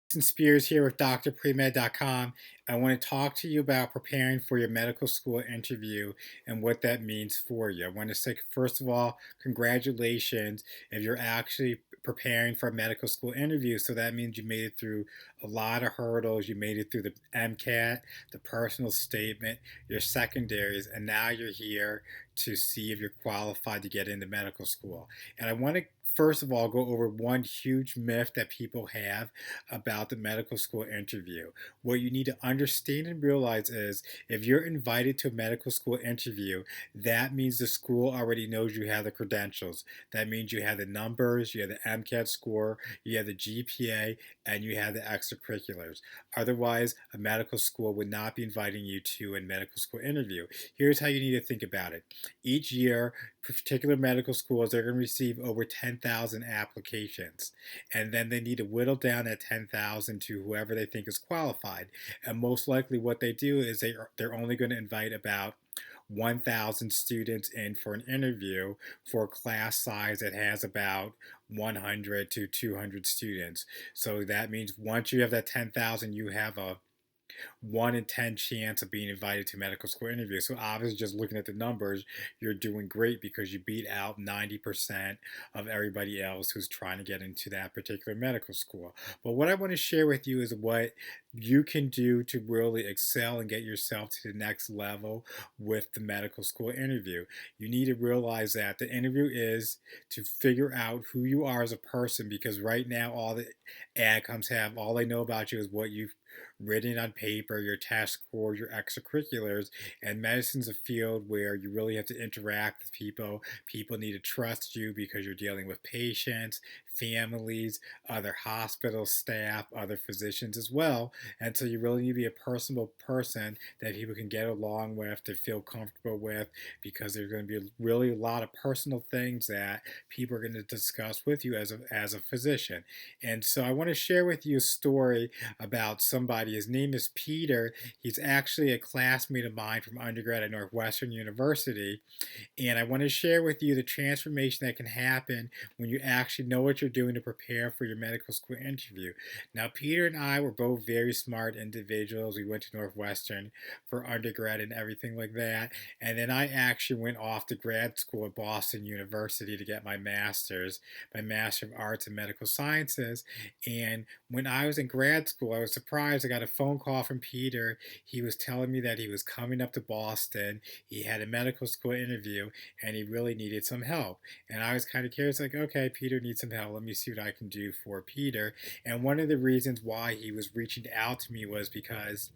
Jason Spears here with drpremed.com. I want to talk to you about preparing for your medical school interview and what that means for you. I want to say, first of all, congratulations if you're actually preparing for a medical school interview. So that means you made it through a lot of hurdles. You made it through the MCAT, the personal statement, your secondaries, and now you're here to see if you're qualified to get into medical school. And I want to first of all go over one huge myth that people have about the medical school interview. What you need to understand and realize is if you're invited to a medical school interview, that means the school already knows you have the credentials. That means you have the numbers, you have the MCAT score, you have the GPA, and you have the extracurriculars. Otherwise, a medical school would not be inviting you to a medical school interview. Here's how you need to think about it. Each year, particular medical schools are going to receive over 10,000 applications, and then they need to whittle down that 10,000 to whoever they think is qualified. And most likely what they do is they're only going to invite about 1,000 students in for an interview for a class size that has about 100 to 200 students. So that means once you have that 10,000, you have a 1 in 10 chance of being invited to medical school interview. So obviously, just looking at the numbers, you're doing great because you beat out 90% of everybody else who's trying to get into that particular medical school. But what I want to share with you is what you can do to really excel and get yourself to the next level with the medical school interview. You need to realize that the interview is to figure out who you are as a person, because right now all the AdComs have, all they know about you is what you've written on paper, your test score, your extracurriculars. And medicine's a field where you really have to interact with people. People need to trust you because you're dealing with patients, families, other hospital staff, other physicians as well. And so you really need to be a personable person that people can get along with, to feel comfortable with, because there's going to be really a lot of personal things that people are going to discuss with you as a physician. And so I want to share with you a story about somebody. His name is Peter. He's actually a classmate of mine from undergrad at Northwestern University. And I want to share with you the transformation that can happen when you actually know what you're doing to prepare for your medical school interview. Now, Peter and I were both very smart individuals. We went to Northwestern for undergrad and everything like that. And then I actually went off to grad school at Boston University to get my Master of Arts in Medical Sciences. And when I was in grad school, I was surprised. I got a phone call from Peter. He was telling me that he was coming up to Boston. He had a medical school interview and he really needed some help. And I was kind of curious, like, okay, Peter needs some help. Let me see what I can do for Peter. And one of the reasons why he was reaching out to me was because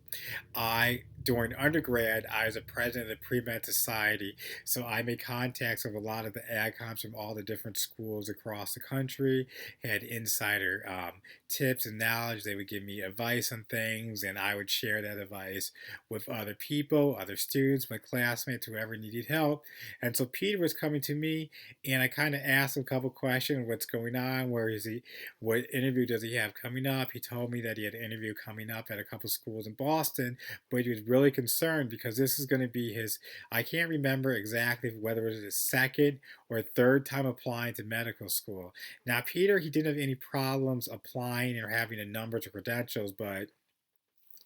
during undergrad, I was a president of the Pre-Med Society, so I made contacts with a lot of the AdComs from all the different schools across the country, had insider tips and knowledge. They would give me advice on things, and I would share that advice with other people, other students, my classmates, whoever needed help. And so Peter was coming to me, and I kind of asked him a couple questions: what's going on? Where is he? What interview does he have coming up? He told me that he had an interview coming up at a couple schools in Boston, but he was really concerned because this is going to be his, I can't remember exactly whether it was his second or third time applying to medical school. Now, Peter, he didn't have any problems applying or having the numbers or credentials, but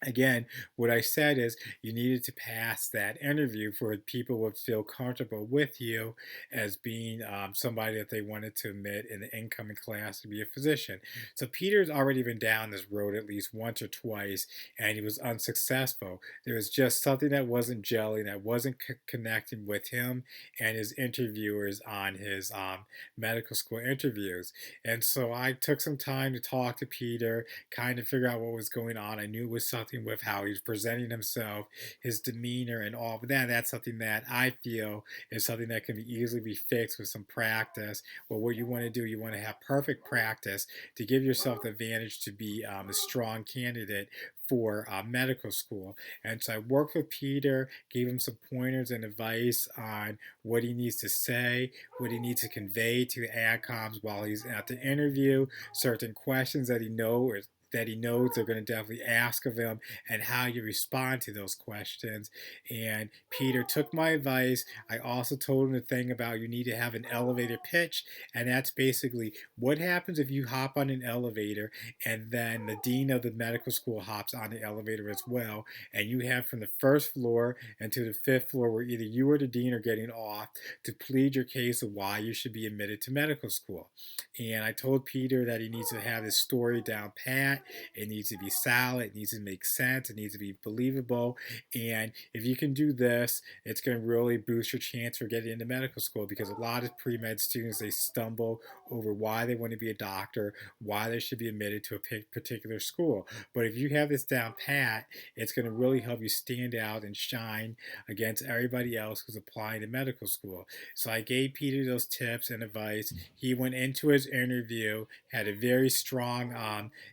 again, what I said is you needed to pass that interview for people would feel comfortable with you as being somebody that they wanted to admit in the incoming class to be a physician. So Peter's already been down this road at least once or twice, and he was unsuccessful. There was just something that wasn't gelling, that wasn't connecting with him and his interviewers on his medical school interviews. And so I took some time to talk to Peter, kind of figure out what was going on. I knew it was something with how he's presenting himself, his demeanor, and all of that. That's something that I feel is something that can easily be fixed with some practice. Well, what you want to do, you want to have perfect practice to give yourself the advantage to be a strong candidate for medical school. And so I worked with Peter, gave him some pointers and advice on what he needs to say, what he needs to convey to the AdComs while he's at the interview, certain questions that he knows that he knows they're going to definitely ask of him, and how you respond to those questions. And Peter took my advice. I also told him the thing about you need to have an elevator pitch, and that's basically what happens if you hop on an elevator and then the dean of the medical school hops on the elevator as well, and you have from the first floor and to the fifth floor where either you or the dean are getting off to plead your case of why you should be admitted to medical school. And I told Peter that he needs to have his story down pat. It needs to be solid. It needs to make sense. It needs to be believable. And if you can do this, it's going to really boost your chance for getting into medical school, because a lot of pre-med students, they stumble over why they want to be a doctor, why they should be admitted to a particular school. But if you have this down pat, it's going to really help you stand out and shine against everybody else who's applying to medical school. So I gave Peter those tips and advice. He went into his interview, had a very strong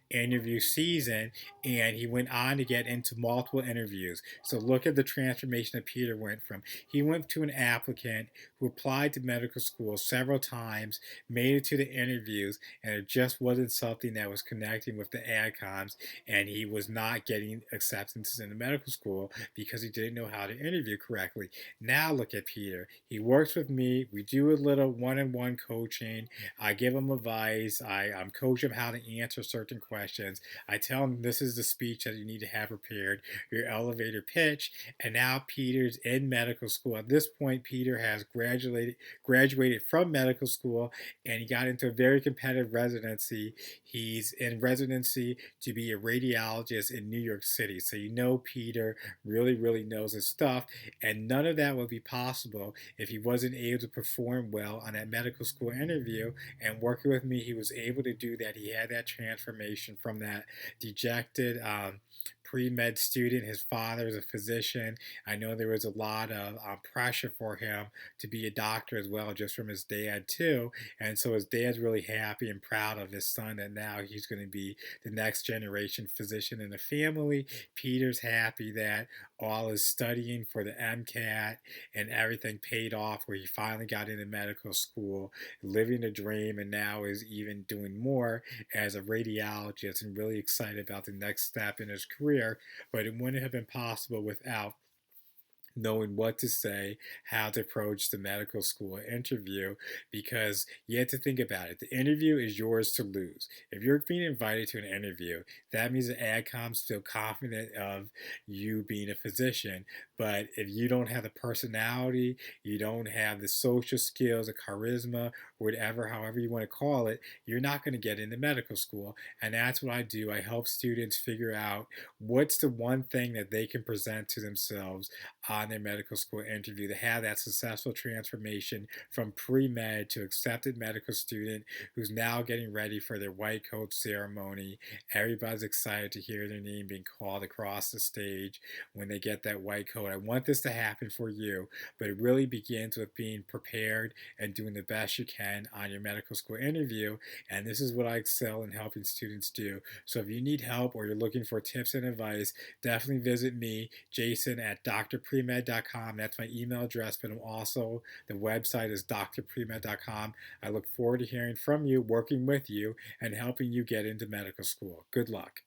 interview season, and he went on to get into multiple interviews. So look at the transformation that Peter went from. He went to an applicant who applied to medical school several times, made it to the interviews, and it just wasn't something that was connecting with the AdComs, and he was not getting acceptances into medical school because he didn't know how to interview correctly. Now look at Peter. He works with me. We do a little one-on-one coaching. I give him advice. I coach him how to answer certain questions. I tell him this is the speech that you need to have prepared, your elevator pitch. And now Peter's in medical school. At this point, Peter has graduated from medical school, and he got into a very competitive residency. He's in residency to be a radiologist in New York City. So you know Peter really, really knows his stuff. And none of that would be possible if he wasn't able to perform well on that medical school interview. And working with me, he was able to do that. He had that transformation from that dejected pre-med student. His father is a physician. I know there was a lot of pressure for him to be a doctor as well, just from his dad too. And so his dad's really happy and proud of his son, that now he's going to be the next generation physician in the family. Peter's happy that all his studying for the MCAT and everything paid off, where he finally got into medical school, living the dream, and now is even doing more as a radiologist, and really excited about the next step in his career. But it wouldn't have been possible without knowing what to say, how to approach the medical school interview, because you have to think about it. The interview is yours to lose. If you're being invited to an interview, that means the AdComs feel confident of you being a physician. But if you don't have the personality, you don't have the social skills, the charisma, whatever, however you want to call it, you're not going to get into medical school. And that's what I do. I help students figure out what's the one thing that they can present to themselves on their medical school interview to have that successful transformation from pre-med to accepted medical student who's now getting ready for their white coat ceremony. Everybody's excited to hear their name being called across the stage when they get that white coat. I want this to happen for you, but it really begins with being prepared and doing the best you can on your medical school interview. And this is what I excel in helping students do. So if you need help or you're looking for tips and advice, definitely visit me, Jason, at drpremed.com. That's my email address, but I'm also, the website is drpremed.com. I look forward to hearing from you, working with you, and helping you get into medical school. Good luck.